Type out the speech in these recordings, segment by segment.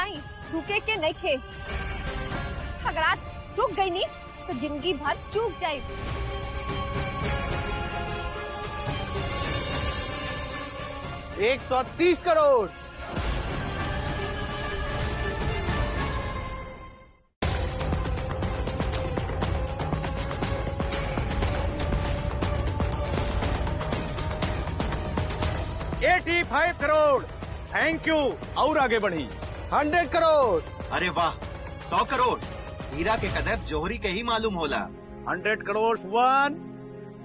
जाई, रुके के नहीं खे। अगर आज रुक गई नी तो जिंदगी भर चूक जाए। 130 करोड़। $85 करोड़। Thank you. और आगे बढ़ी। 100 करोड़। अरे वाह, 100 करोड़। हीरा के कदर जोहरी के ही मालूम होला। 100 करोड़ 1,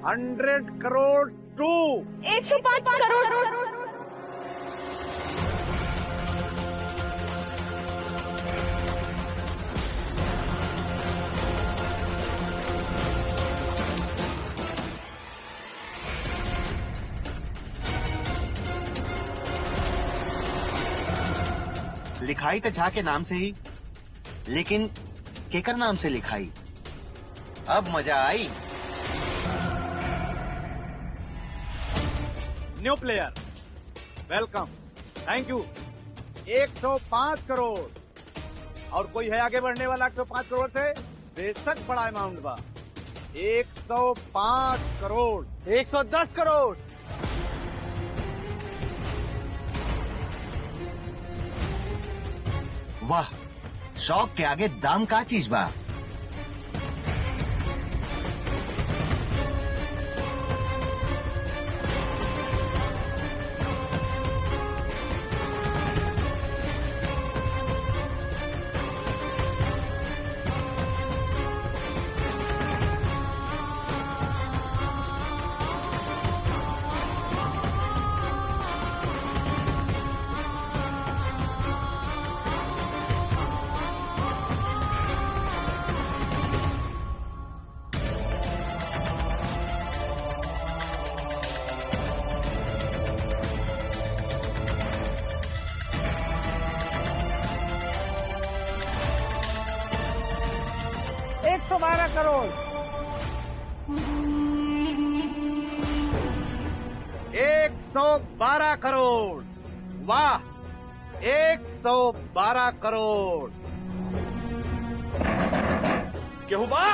100 करोड़ 2, 105 करोड़। लिखाई तो झा के नाम से ही, लेकिन केकर नाम से लिखाई? अब मजा आई। New player, welcome, thank you. 105 crore. और कोई है आगे बढ़ने वाला 105 करोड़ से? बेशक बड़ा अमाउंट बा। 105 करोड़। 110 करोड़। वाह, शौक के आगे दाम का चीज बा। करोड़। 112 करोड़। वाह, 112 करोड़। क्या हुआ?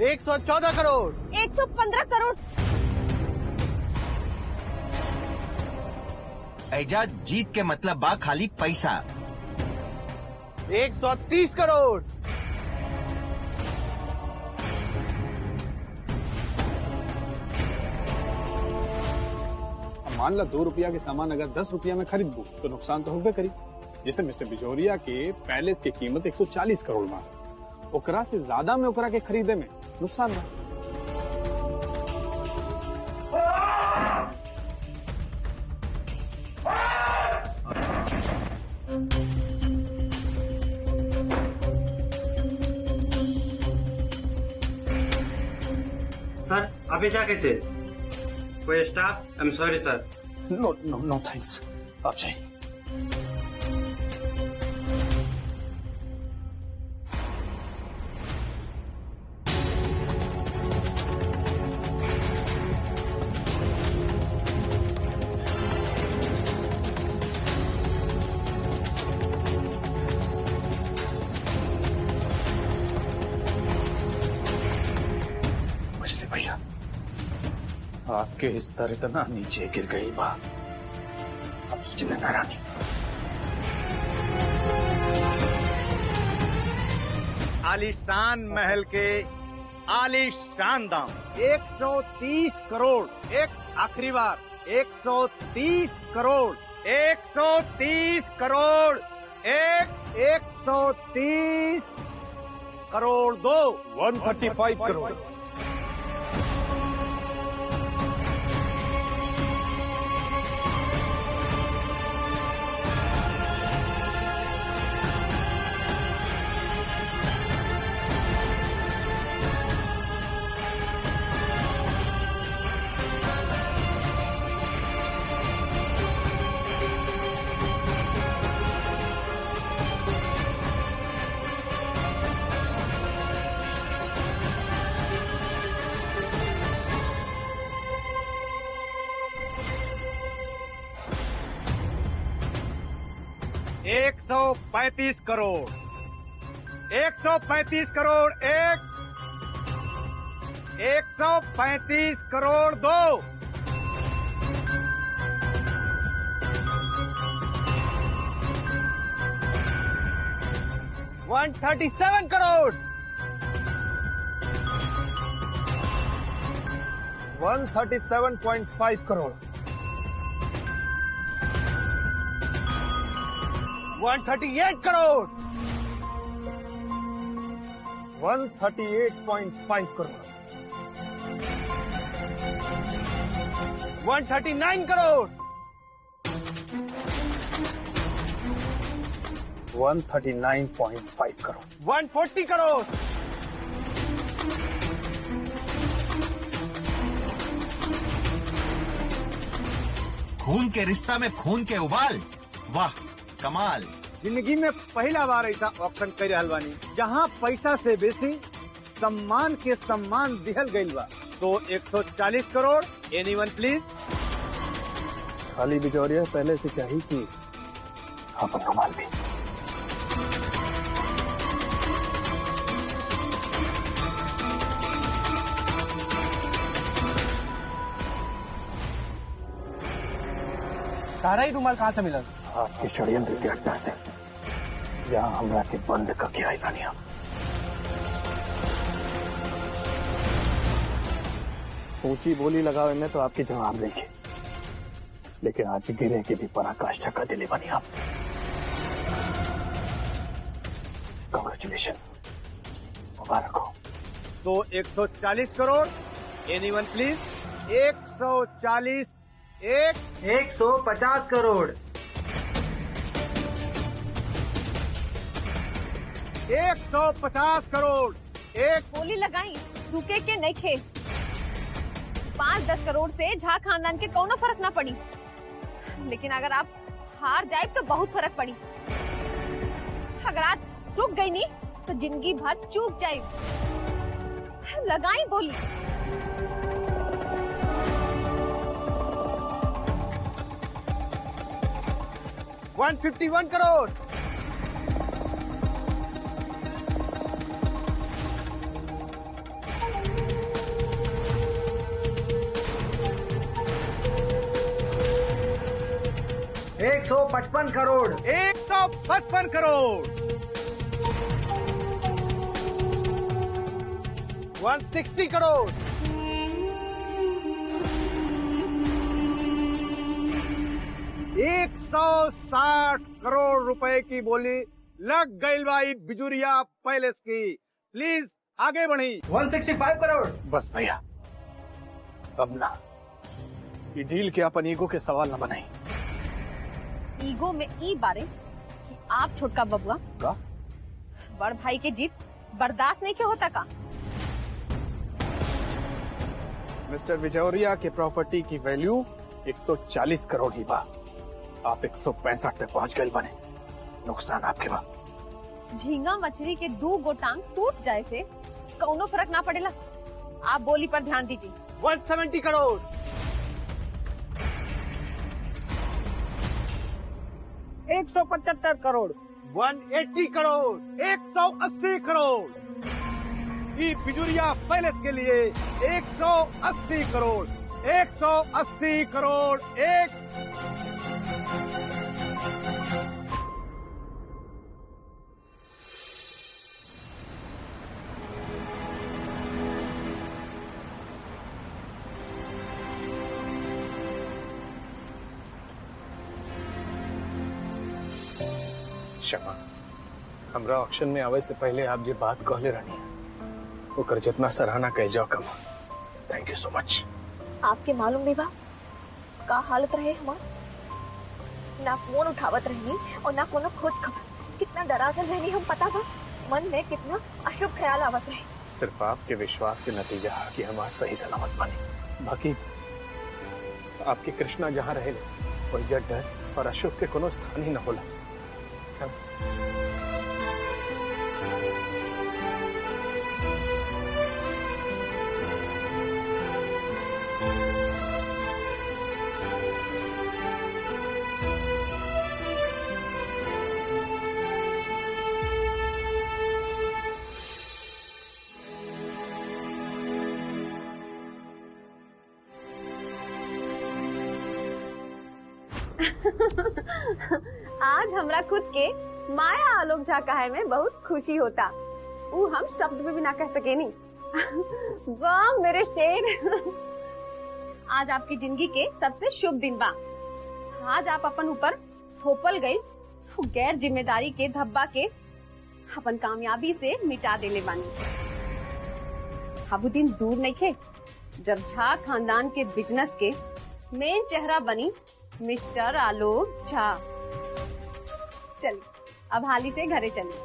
114 करोड़। 115 करोड़। ऐजा जीत के मतलब बा खाली पैसा। 130 करोड़। मान ला 2 रुपया के सामान अगर 10 रुपया में खरीदबू तो नुकसान तो होबे करी। जैसे मिस्टर बिजोरिया के पैलेस की कीमत 140 करोड़ बा, ओकरा से ज्यादा में ओकरा के खरीदे में नुकसान बा। सर अभी जा कैसे? कोई staff? I am sorry sir. No no no thanks, आप जाइए। भैया आपके स्तर इतना नीचे गिर गई बा, अब सोचने नारानी। आलीशान महल के आलीशान दाम 130 करोड़। एक आखिरी बार 130 करोड़। 130 करोड़। 130 करोड़ 2। 135 करोड़। 135 करोड़, 135 करोड़, 135 करोड़ 2, 137 करोड़, 137.5 करोड़, 138 करोड़, 138.5 करोड़, 139 करोड़, 139.5 करोड़, 140 करोड़, खून के रिश्ता में खून के उबाल, वाह कमाल। जिंदगी में पहला बार ऐसा ऑप्शन कर रहल बानी जहाँ पैसा से बेसी सम्मान के सम्मान दिहल गइल बा। तो 140 करोड़, एनीवन प्लीज। खाली बिजौरिया पहले से चाहिए कि अपन कमाल भी। सारा ही रुमाल कहाँ से मिला? आपके षड्यंत्र के अड्डा से, जहाँ हमरा के बंद करके आई बानी हम। ऊंची बोली लगावे में तो आपकी जवाब देंगे, लेकिन आज गिरे की भी पराकाष्ठा कर दिले बनी आप। कांग्रेचुलेशंस, मुबारक हो। तो 140 करोड़, एनीवन प्लीज। 140, 150 करोड़, 150 करोड़, बोली लगाई, रुके के नहीं खे। 5-10 करोड़ से झा खानदान के कौनो फर्क ना पड़ी, लेकिन अगर आप हार जाए तो बहुत फर्क पड़ी। अगर आप रुक गई नहीं तो जिंदगी भर चूक जाए। लगाई बोली। 151 करोड़, 155 करोड़, 155 करोड़, 160 करोड़, 160 करोड़ रुपए की बोली लग गई भाई बिजुरिया पैलेस की। प्लीज आगे बढ़ी। 165 करोड़, बस भैया, अब ना ये डील के अपन ईगो के सवाल न बनाई। ईगो में ई बारे कि आप छोटका बबुआ का बड़ भाई के जीत बर्दाश्त नहीं के होता का। मिस्टर बिजौरिया के प्रॉपर्टी की वैल्यू 140 करोड़ ही बा। आप 165 पे पहुंच गए बने, नुकसान आपके बा। झींगा मछली के 2 गोटांग टूट जाए से कौनो फर्क ना पड़ेला। आप बोली पर ध्यान दीजिए। 170 करोड़, 175 करोड़, 180 करोड़, 180 करोड़। ये बिजुरिया पैलेस के लिए 180 करोड़, 180 करोड़। एक क्षमा, हमरा ऑक्शन में आवे से पहले आप जो बात कहले रहनी है ओकर जितना सराहना कह जाओ कम। Thank you so much. आपके मालूम नहीं बा का हालत रहे हमार, ना फोन उठावत रहनी और ना कोनो खोज खबर। कितना डरावल रहनी हम पता बा, मन में कितना अशुभ ख्याल आवत रहे। सिर्फ आपके विश्वास के नतीजा है कि हम आज सही सलामत बने। बाकी आपकी कृष्णा जहाँ रहे वही डर और अशुभ के कोनो स्थान ही न होला। आज हमरा खुद के माया आलोक झा कहे में बहुत खुशी होता। वो हम शब्द में भी ना कह सके नहीं। वाह मेरे शेर। आज आपकी जिंदगी के सबसे शुभ दिन बा। आज आप अपन ऊपर थोपल गई गैर जिम्मेदारी के धब्बा के अपन कामयाबी से मिटा देले बानी। अब वो दिन दूर नहीं थे जब झा खानदान के बिजनेस के मेन चेहरा बनी मिस्टर आलोक झा। चलिए अब हाली से घरे चलिए।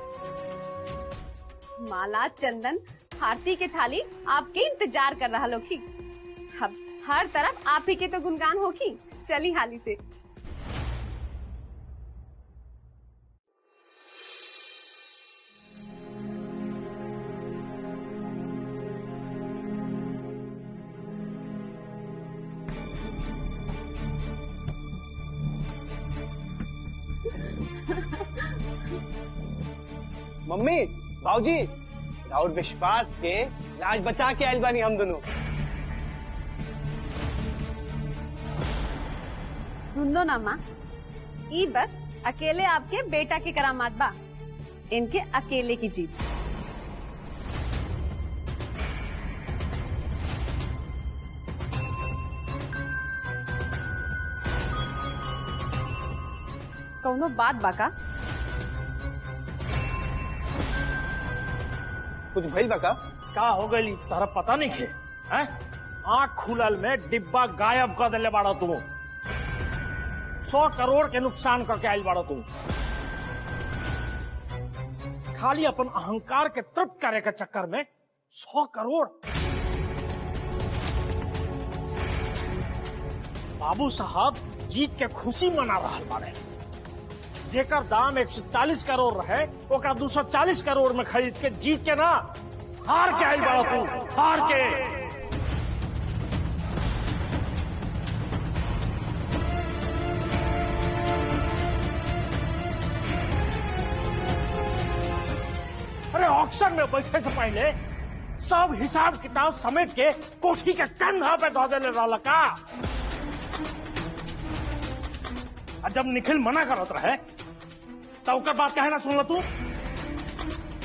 माला चंदन आरती के थाली आपके इंतजार कर रहा लोग। अब हर तरफ आप ही के तो गुणगान होगी। चली हाली से। मम्मी भाऊजी और विश्वास के लाज बचा के आयल बानी हम दोनों। सुनो ना माँ, ई बस अकेले आपके बेटा के करामात बा, इनके अकेले की जीत। कौनो बात बाका? कुछ भइल बा का? का हो गई तारा पता नहीं खे? आँख खुलल में डिब्बा गायब कर दिले बाड़ा तुम। 100 करोड़ के नुकसान करके आयल बाड़ा तुम। खाली अपन अहंकार के तृप्त करे के चक्कर में 100 करोड़। बाबू साहब जीत के खुशी मना रहा बाड़े। जेकर दाम 140 करोड़ रहे ओकरा 240 करोड़ में खरीद के जीत के ना हार के आयल बाड़ा तू। हार के अरे ऑक्शन में बैठे से पहले सब हिसाब किताब समेट के कोठी के कंधा पे धो देले रहला का। जब निखिल मना करत रहे तो ओकर बात कहे ना सुनला तू।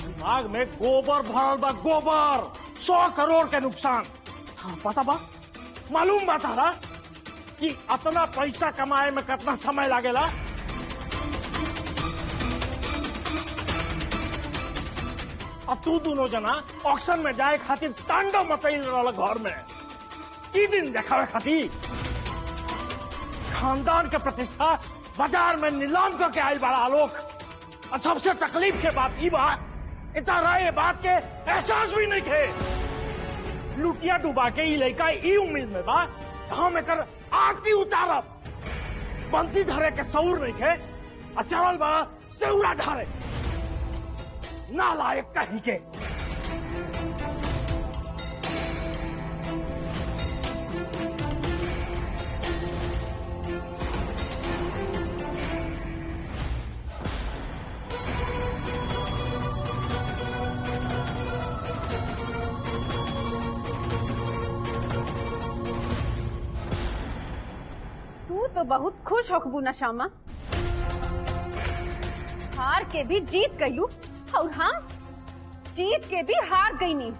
दिमाग में गोबर भरल बा, गोबर। 100 करोड़ के नुकसान। हाँ, पता बा, मालूम बा तारा कि इतना पैसा कमाए में कितना समय लागेला। अब तू दोनों जना ऑक्शन में जाए खातिर तांडव मचैल रहल घर में। की दिन देखावे खातिर खानदान के प्रतिष्ठा बाजार में नीलाम करके आयल बड़ा आलोक। और सबसे तकलीफ के बात ई बा, इतना राय बात के एहसास भी नहीं थे। लुटिया डुबा के ई लड़का ई उम्मीद में बा हम एकर आरती उतारब। बंसी धरे के सऊर नहीं थे और चरल बा सेउरा ढारे। ना लायक कहीं के। तो बहुत खुश होखबू ना श्यामा। हार के भी जीत गयू और हम जीत के भी हार गई नहीं।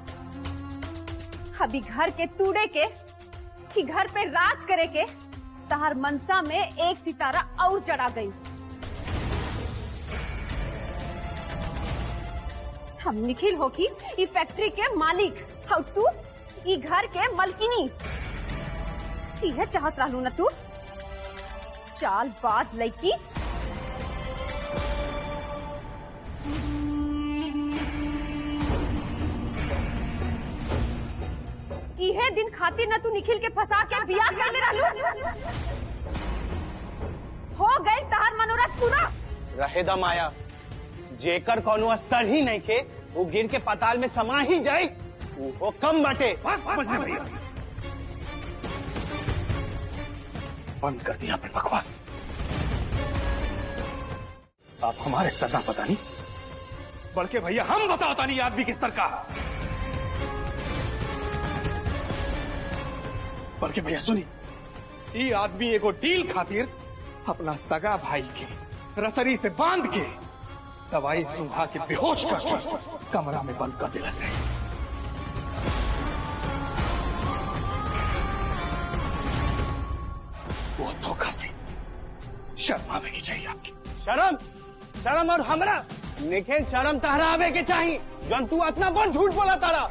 अभी घर के तूड़े के कि घर पे राज करे के तहार मनसा में एक सितारा और चढ़ा गई। हम निखिल हो की ई फैक्ट्री के मालिक और तू ई घर के मलकिनी। यह चाहत रहलू ना तू? चालबाज लड़की। इहे दिन खातिर ना तू निखिल के फंसा के बियाह कर ले रहलू। हो गई तहार मनोरथ पूरा। रहे दा माया, जेकर कोनो स्तर ही नहीं के वो गिर के पाताल में समा ही जाए वो कम बटे। बंद कर दिया अपनी बकवास। आप हमारे स्तर का पता नहीं, बल्कि भैया हम बताता नहीं आदमी किस स्तर का। बल्कि भैया सुनी, ये आदमी एगो डील खातिर अपना सगा भाई के रसरी से बांध के दवाई सुहा के बेहोश करके कमरा में बंद कर दिला से। वो धोखा से शर्म आवे की चाहिए आपकी। शर्म और हमरा निखिल शर्म तहरा आवे के चाहिए। जन तू इतना बड़ झूठ बोला तारा,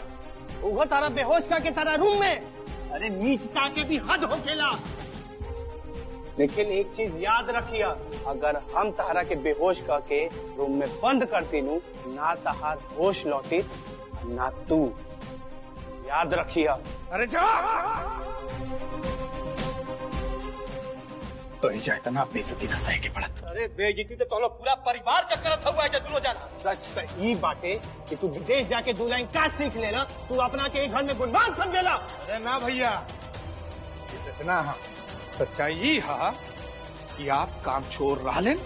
वो तारा बेहोश का के तारा रूम में। अरे नीचता के भी हद हो खेला। लेकिन एक चीज याद रखिया, अगर हम तहरा के बेहोश करके रूम में बंद करती नू, ना तहार होश लौटी ना तू। याद रखिया। अरे जा तो ही जाए तना बेइज्जती न सहे के पड़त। अरे बेइज्जती तो तोलो पूरा परिवार का करत हुआ है दोनों जाना। सच तो ई बाटे कि तू विदेश जाके 2 लाइन का सीख लेना, तू अपना के घर में गुणवान समझेला। अरे ना भैया, सच ना हा। सच्चाई ये हा कि आप काम चोर रहलेन,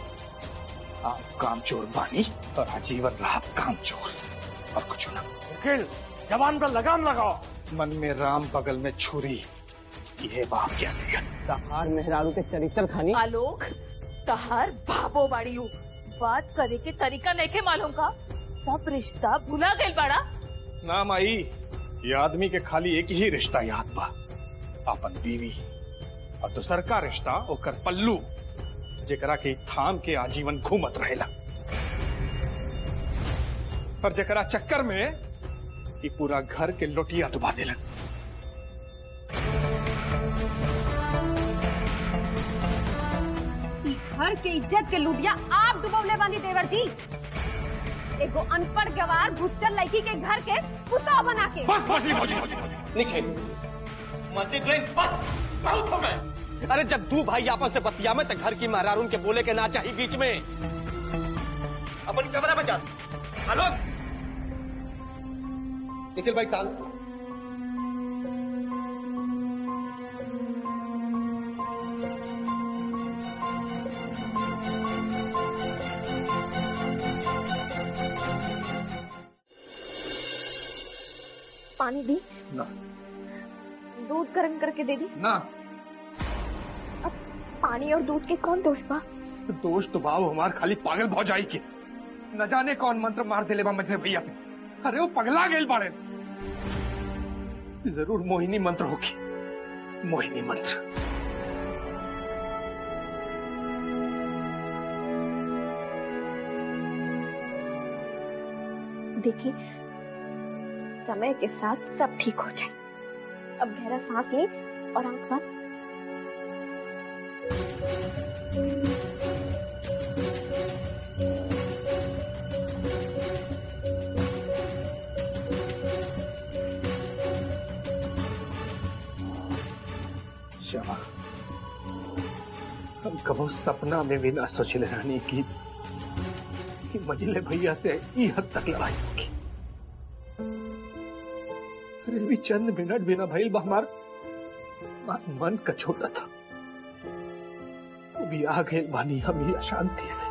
आप काम चोर बानी और आजीवन रहा काम चोर और कुछ ना। निखिल जवान पर लगाम लगाओ। मन में राम बगल में छुरी, ये बाप की असलियत। तहार मेहरारू के चरित्र खानी। आलोक तहार बाबो बाड़ी हूँ, बात करे के तरीका नहीं के मालूम का, सब रिश्ता भुला गई बड़ा। ना माई, ये आदमी के खाली एक ही रिश्ता याद बा, अपन बीवी, और दूसर का रिश्ता ओकर पल्लू, जेकरा के थाम के आजीवन घूमत रहेला। पर जेकरा चक्कर में ये पूरा घर के लोटिया डुबा देलन। घर के इज्जत के लुटिया आप डुबौले बानी देवर जी। एगो अनपढ़ गवार भुच्चर लड़की के घर के पुतौ बना के। बस बस निखिल मस्जिद बस बहुत हो गए। अरे जब 2 भाई आपस से बतिया में तो घर की महाराज उनके बोले के ना चाहिए बीच में। अपन कैमरा में जा। हेलो निखिल भाई साल पानी दी ना, दूध गर्म करके दे दी ना। अब पानी और दूध के कौन दोष बा? दोष तो भाव हमार खाली पागल भौजाई के। न जाने कौन मंत्र मार दिले बा मुझे भैया पे। अरे वो पगला गेल बाड़े। जरूर मोहिनी मंत्र होगी, मोहिनी मंत्र। देखिए समय के साथ सब ठीक हो जाए। अब गहरा सांस ले और आंख बंद। श्यामा, हम कबो सपना में भी ना सोचले रहनी कि मजिले भैया से ई हद तक लड़ाई होगी। अरे भी चंद मिनट बिना भइल बा हमार मन का छोटा था, वो भी आ गए बानी हम ही अशांति से।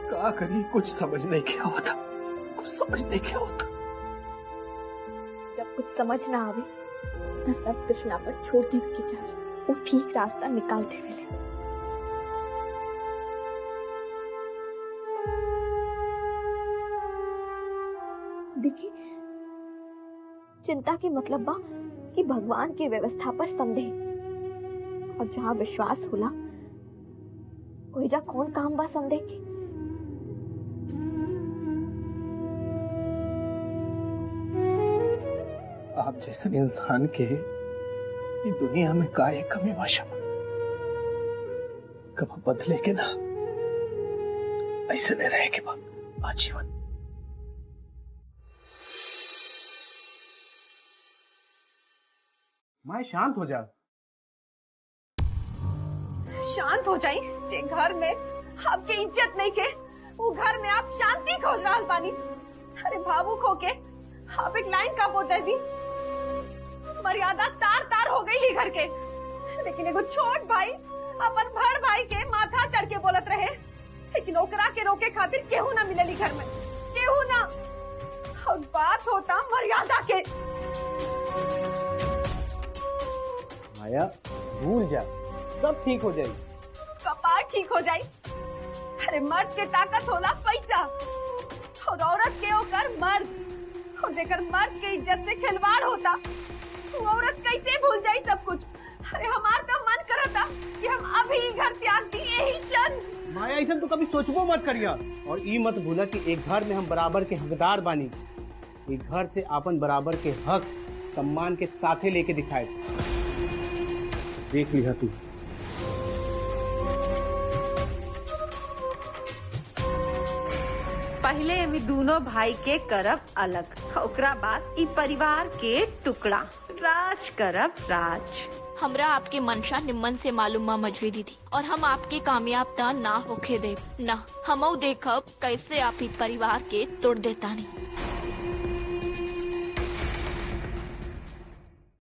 का करी कुछ समझ नहीं क्या होता, कुछ समझ नहीं क्या होता। जब कुछ समझ ना आवे तो सब कृष्णा पर छोड़ देवे के चाहिए, वो ठीक रास्ता निकाल देवे ले। देखिए चिंता की मतलब बा कि भगवान की व्यवस्था पर संदेह, और जहाँ विश्वास होला वही जा कौन काम बा संदेह के। आप जैसे इंसान के ये दुनिया में काहे कमी भाषा कब बदले के ना, ऐसे नहीं रहे के बाद आजीवन। माँ शांत हो जा। शांत हो जाई। जे घर में आपके इज्जत नहीं के, वो घर में आप शांति खोज रहा पानी। अरे भावुक होके आप एक लाइन का बोलते दी, मर्यादा तार तार हो गई ली घर के। लेकिन एगो छोट भाई अपन बड़ भाई के माथा चढ़ के बोलत रहे, लेकिन ओकरा के रोके खातिर केहू ना मिलेली घर में, केहू ना। और बात होता मर्यादा के। माया भूल जा, सब ठीक हो जाएगी। कपार ठीक हो जाई। अरे मर्द के ताकत होला पैसा और औरत के ओकर मर्द, और जेकर मर्द के इज्जत से खिलवाड़ होता वो औरत कैसे भूल जाई सब कुछ। अरे हमार तो मन करता कि हम अभी घर त्याग दी यही क्षण। माया ऐसा तो कभी सोचबो मत करिया, और ई मत भूला कि एक घर में हम बराबर के हकदार बानी। एक घर से अपन बराबर के हक सम्मान के साथे लेके दिखाए। देख लिया तू। पहले अमी दोनों भाई के करब अलग, ओकरा बाद ई परिवार के टुकड़ा, राज करब राज। हमरा आपके मंशा निम्मन से मालूम मा मजरी दीदी, और हम आपके कामयाब ना होके दे ना, हमऊ देखब कैसे आप ही परिवार के तोड़ देता नहीं।